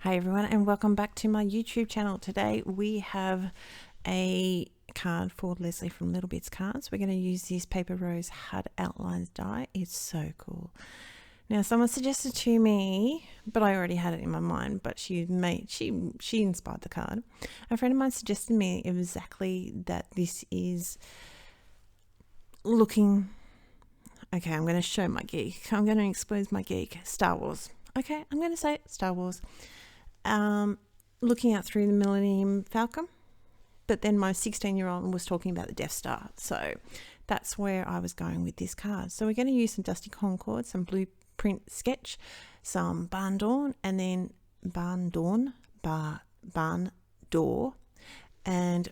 Hi everyone, and welcome back to my YouTube channel. Today we have a card for Leslie from Little Bits Cards. We're going to use this Paper Rose HUD Outlines die. It's so cool. Now someone suggested to me, but I already had it in my mind, but she inspired the card. A friend of mine suggested me exactly that this is looking... Okay, I'm going to show my geek. I'm going to expose my geek. Star Wars. Okay, I'm going to say it, Star Wars. Looking out through the Millennium Falcon, but then my 16-year-old was talking about the Death Star, so that's where I was going with this card. So we're going to use some Dusty Concord, some Blueprint Sketch, some Barn Door, and then Barn Door, and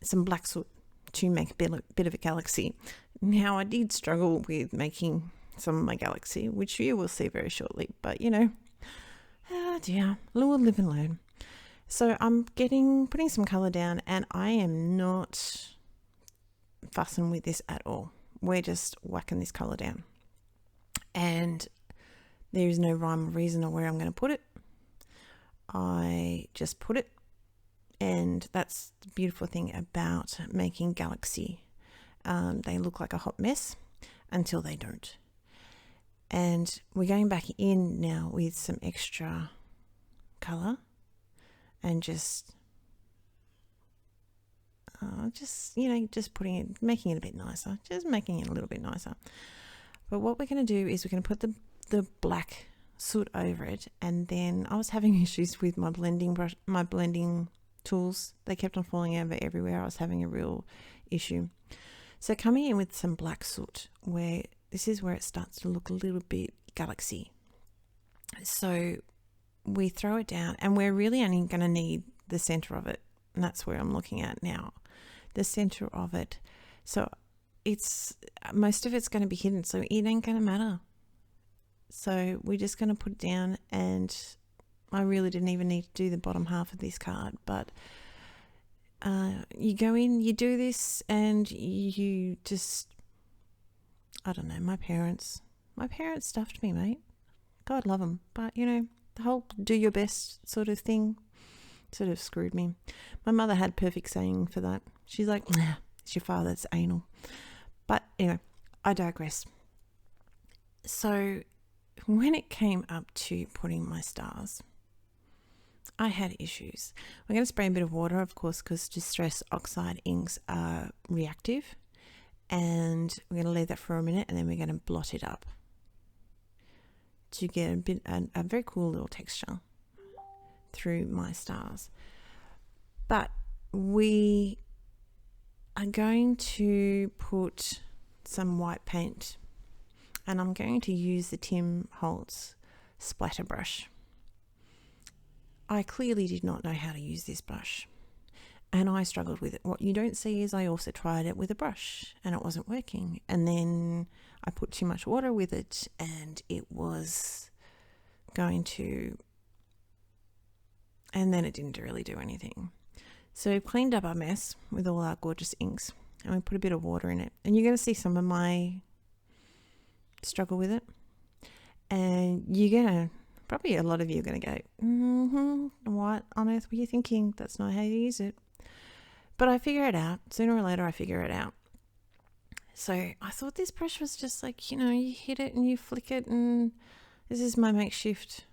some Black Soot to make a bit of a galaxy. Now I did struggle with making some of my galaxy, which you will see very shortly, but you know, oh dear, we'll live and learn. So I'm putting some colour down, and I am not fussing with this at all. We're just whacking this colour down. And there is no rhyme or reason or where I'm going to put it. I just put it, and that's the beautiful thing about making galaxy. They look like a hot mess until they don't. And we're going back in now with some extra colour and just putting it, making it a bit nicer, just making it a little bit nicer. But what we're going to do is we're going to put the black soot over it, and then I was having issues with my blending brush, my blending tools. They kept on falling over everywhere. I was having a real issue. So coming in with some black soot, where this is where it starts to look a little bit galaxy. So we throw it down, and we're really only going to need the center of it. And that's where I'm looking at now, the center of it. So it's, most of it's going to be hidden, so it ain't going to matter. So we're just going to put it down, and I really didn't even need to do the bottom half of this card, but you go in, you do this, and you just, I don't know, my parents stuffed me, mate. God love them. But, you know, the whole do your best sort of thing sort of screwed me. My mother had perfect saying for that. She's like, nah, it's your father that's anal. But anyway, I digress. So when it came up to putting my stars, I had issues. We're going to spray a bit of water, of course, because Distress Oxide inks are reactive. And we're going to leave that for a minute, and then we're going to blot it up to get a very cool little texture through my stars. But we are going to put some white paint, and I'm going to use the Tim Holtz splatter brush. I clearly did not know how to use this brush, and I struggled with it. What you don't see is I also tried it with a brush, and it wasn't working. And then I put too much water with it, and it was going to, and then it didn't really do anything. So we cleaned up our mess with all our gorgeous inks, and we put a bit of water in it. And you're going to see some of my struggle with it. And you're going to, probably a lot of you are going to go, what on earth were you thinking? That's not how you use it. But I figure it out. Sooner or later, I figure it out. So I thought this brush was just like, you know, you hit it and you flick it, and this is my makeshift,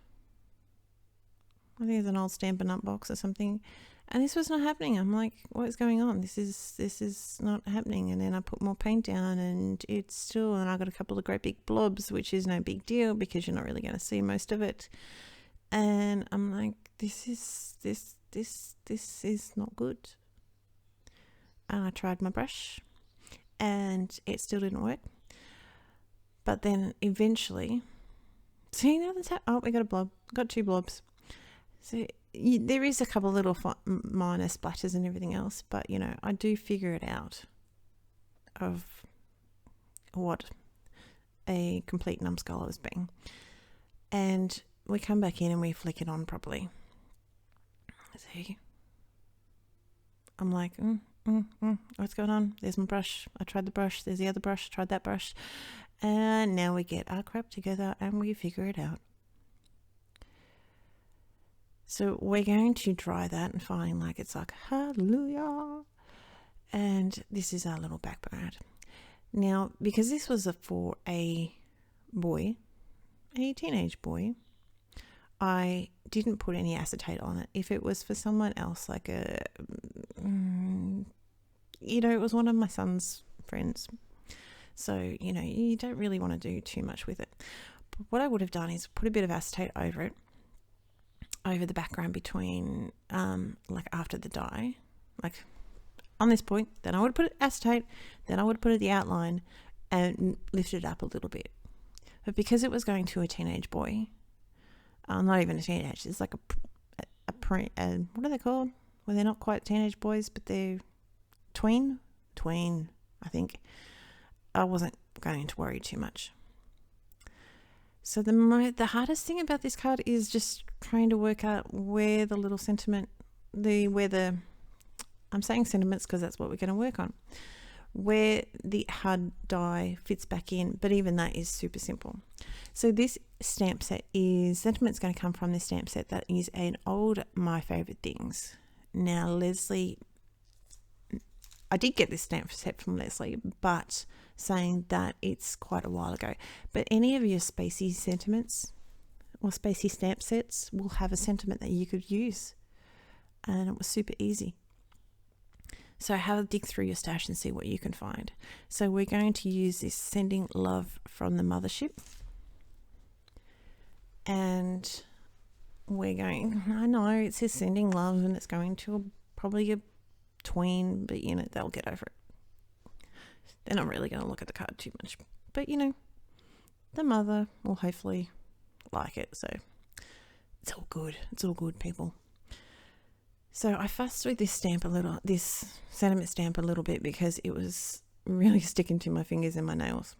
I think it's an old Stampin' Up box or something. And this was not happening. I'm like, what is going on? This is not happening. And then I put more paint down, and it's still, and I got a couple of great big blobs, which is no big deal because you're not really going to see most of it. And I'm like, this is not good. And I tried my brush, and it still didn't work. But then eventually, see, now that's oh, we got a blob, got two blobs. So there is a couple of little minor splatters and everything else, but you know, I do figure it out of what a complete numbskull I was being. And we come back in and we flick it on properly. See, I'm like, what's going on? There's my brush. I tried the brush. There's the other brush. Tried that brush. And now we get our crap together and we figure it out. So we're going to dry that and find like it's like hallelujah. And this is our little background. Now, because this was for a boy, a teenage boy, I didn't put any acetate on it. If it was for someone else, like it was one of my son's friends. So, you don't really want to do too much with it. But what I would have done is put a bit of acetate over it, over the background between, like after the dye, like on this point, then I would put acetate, then I would put it the outline and lift it up a little bit. But because it was going to a teenage boy, not even a teenage, it's like what are they called? Well, they're not quite teenage boys, but they're tween, I think. I wasn't going to worry too much. So the hardest thing about this card is just trying to work out where the little sentiment, I'm saying sentiments because that's what we're going to work on, where the hard die fits back in, but even that is super simple. So this stamp set sentiment's going to come from this stamp set that is an old My Favorite Things. Now, Leslie, I did get this stamp set from Leslie, but saying that it's quite a while ago. But any of your spacey sentiments or spacey stamp sets will have a sentiment that you could use. And it was super easy. So have a dig through your stash and see what you can find. So we're going to use this Sending Love from the Mothership. And we're going, I know it says Sending Love and it's going to probably a tween, but they'll get over it. They're not really going to look at the card too much. But the mother will hopefully like it. So it's all good. It's all good, people. So I fussed with this sentiment stamp a little bit because it was really sticking to my fingers and my nails.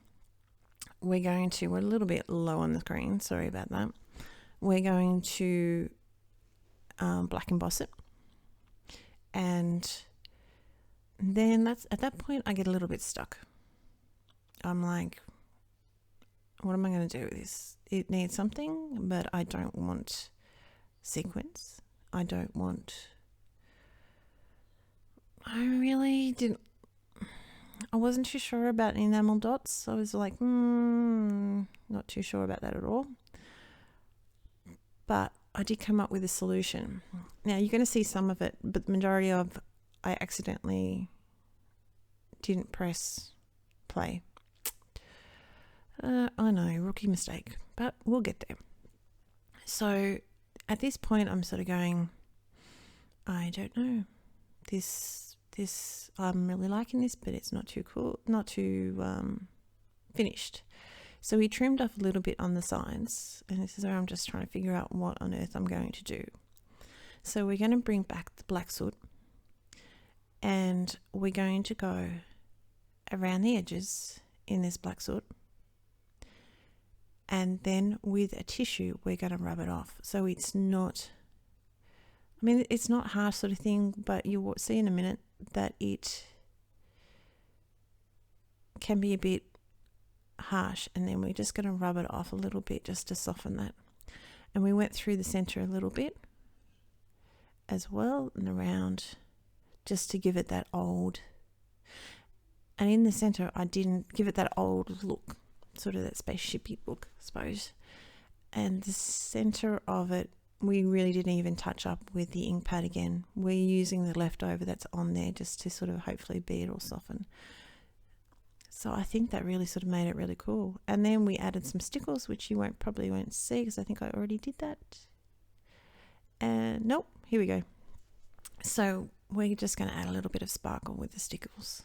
We're a little bit low on the screen. Sorry about that. We're going to black emboss it. And then at that point I get a little bit stuck. I'm like, what am I going to do with this? It needs something, but I don't want sequins. I wasn't too sure about enamel dots. I was like, not too sure about that at all. But I did come up with a solution. Now you're going to see some of it, but the majority of I accidentally didn't press play. I know, rookie mistake, but we'll get there. So at this point, I'm sort of going, I don't know. This I'm really liking this, but it's not too cool, not too finished. So we trimmed off a little bit on the sides, and this is where I'm just trying to figure out what on earth I'm going to do. So we're going to bring back the black soot, and we're going to go around the edges in this black soot, and then with a tissue we're going to rub it off. So it's not hard sort of thing, but you will see in a minute that it can be a bit harsh, and then we're just going to rub it off a little bit just to soften that. And we went through the center a little bit as well and around, just to give it that old, and in the center I didn't give it that old look, sort of that spaceshipy look, I suppose. And the center of it, we really didn't even touch up with the ink pad again. We're using the leftover that's on there just to sort of hopefully be it all soften. So I think that really sort of made it really cool. And then we added some stickles, which you probably won't see because I think I already did that. And nope, here we go. So we're just going to add a little bit of sparkle with the stickles.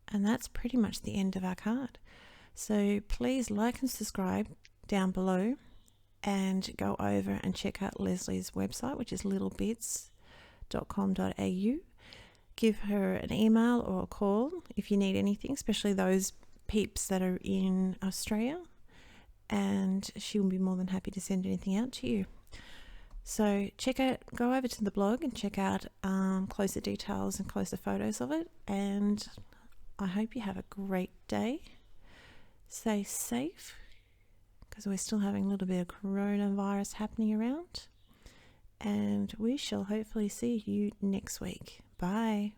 And that's pretty much the end of our card. So please like and subscribe down below, and go over and check out Leslie's website, which is littlebits.com.au. Give her an email or a call if you need anything, especially those peeps that are in Australia, and she will be more than happy to send anything out to you. So go over to the blog and check out closer details and closer photos of it, and I hope you have a great day. Stay safe, because we're still having a little bit of coronavirus happening around, and we shall hopefully see you next week. Bye.